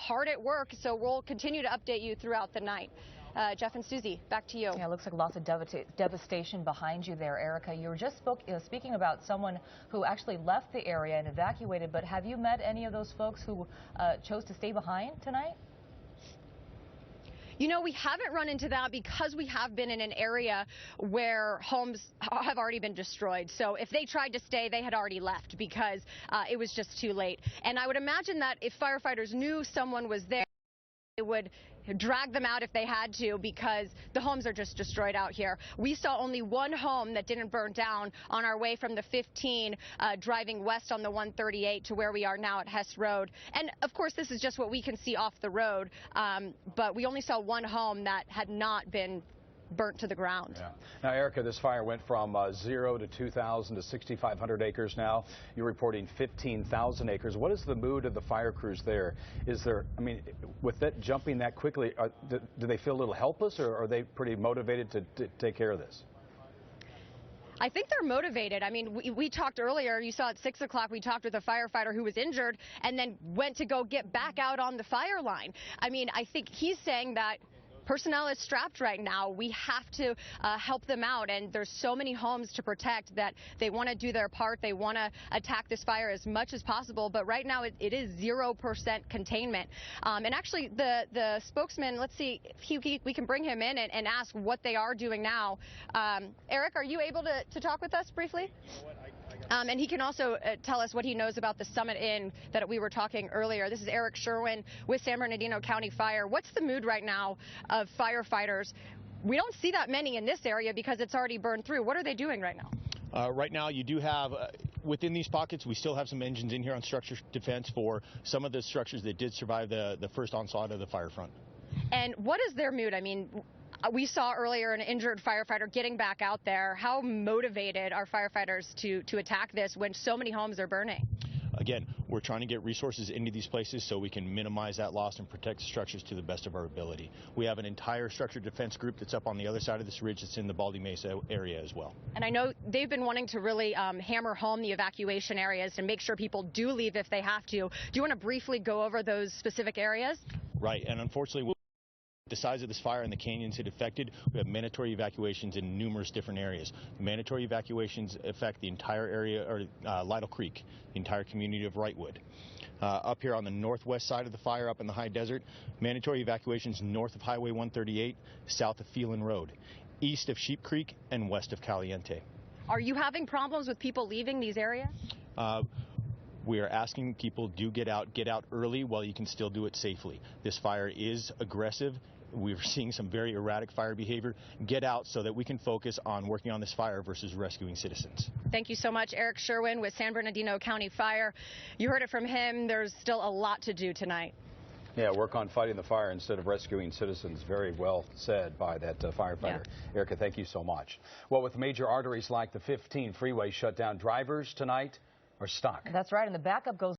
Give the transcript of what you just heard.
hard at work, so we'll continue to update you throughout the night. Jeff and Susie, back to you. Yeah, it looks like lots of devastation behind you there, Erica. You were just speaking about someone who actually left the area and evacuated, but have you met any of those folks who chose to stay behind tonight? You know, we haven't run into that because we have been in an area where homes have already been destroyed. So if they tried to stay, they had already left because it was just too late. And I would imagine that if firefighters knew someone was there, they would drag them out if they had to, because the homes are just destroyed out here. We saw only one home that didn't burn down on our way from the 15 driving west on the 138 to where we are now at Hess Road. And of course, this is just what we can see off the road, but we only saw one home that had not been burnt to the ground. Yeah. Now, Erica, this fire went from 0 to 2,000 to 6,500 acres now. You're reporting 15,000 acres. What is the mood of the fire crews there? Is there, I mean, with that jumping that quickly, do they feel a little helpless, or are they pretty motivated to take care of this? I think they're motivated. I mean, we talked earlier, you saw at 6 o'clock, we talked with a firefighter who was injured and then went to go get back out on the fire line. I mean, I think he's saying that personnel is strapped right now. We have to help them out, and there's so many homes to protect that they want to do their part. They want to attack this fire as much as possible, but right now it is 0% containment. And actually, the spokesman, let's see if we can bring him in and ask what they are doing now. Eric, are you able to talk with us briefly? You know what? And he can also tell us what he knows about the Summit Inn that we were talking earlier. This is Eric Sherwin with San Bernardino County Fire. What's the mood right now of firefighters? We don't see that many in this area because it's already burned through. What are they doing right now? Right now, you do have, within these pockets, we still have some engines in here on structure defense for some of the structures that did survive the first onslaught of the fire front. And what is their mood? I mean, we saw earlier an injured firefighter getting back out there. How motivated are firefighters to attack this when so many homes are burning? Again, we're trying to get resources into these places so we can minimize that loss and protect the structures to the best of our ability. We have an entire structure defense group that's up on the other side of this ridge that's in the Baldy Mesa area as well. And I know they've been wanting to really hammer home the evacuation areas and make sure people do leave if they have to. Do you want to briefly go over those specific areas? Right, and unfortunately, the size of this fire and the canyons it affected, we have mandatory evacuations in numerous different areas. The mandatory evacuations affect the entire area, or Lytle Creek, the entire community of Wrightwood. Up here on the northwest side of the fire, up in the high desert, mandatory evacuations north of Highway 138, south of Phelan Road, east of Sheep Creek, and west of Caliente. Are you having problems with people leaving these areas? We are asking people do get out early while you can still do it safely. This fire is aggressive. We're seeing some very erratic fire behavior. Get out so that we can focus on working on this fire versus rescuing citizens. Thank you so much, Eric Sherwin with San Bernardino County Fire. You heard it from him. There's still a lot to do tonight. Yeah, work on fighting the fire instead of rescuing citizens. Very well said by that firefighter. Yeah. Erica, thank you so much. Well, with major arteries like the 15 freeway shut down, drivers tonight are stuck. That's right, and the backup goes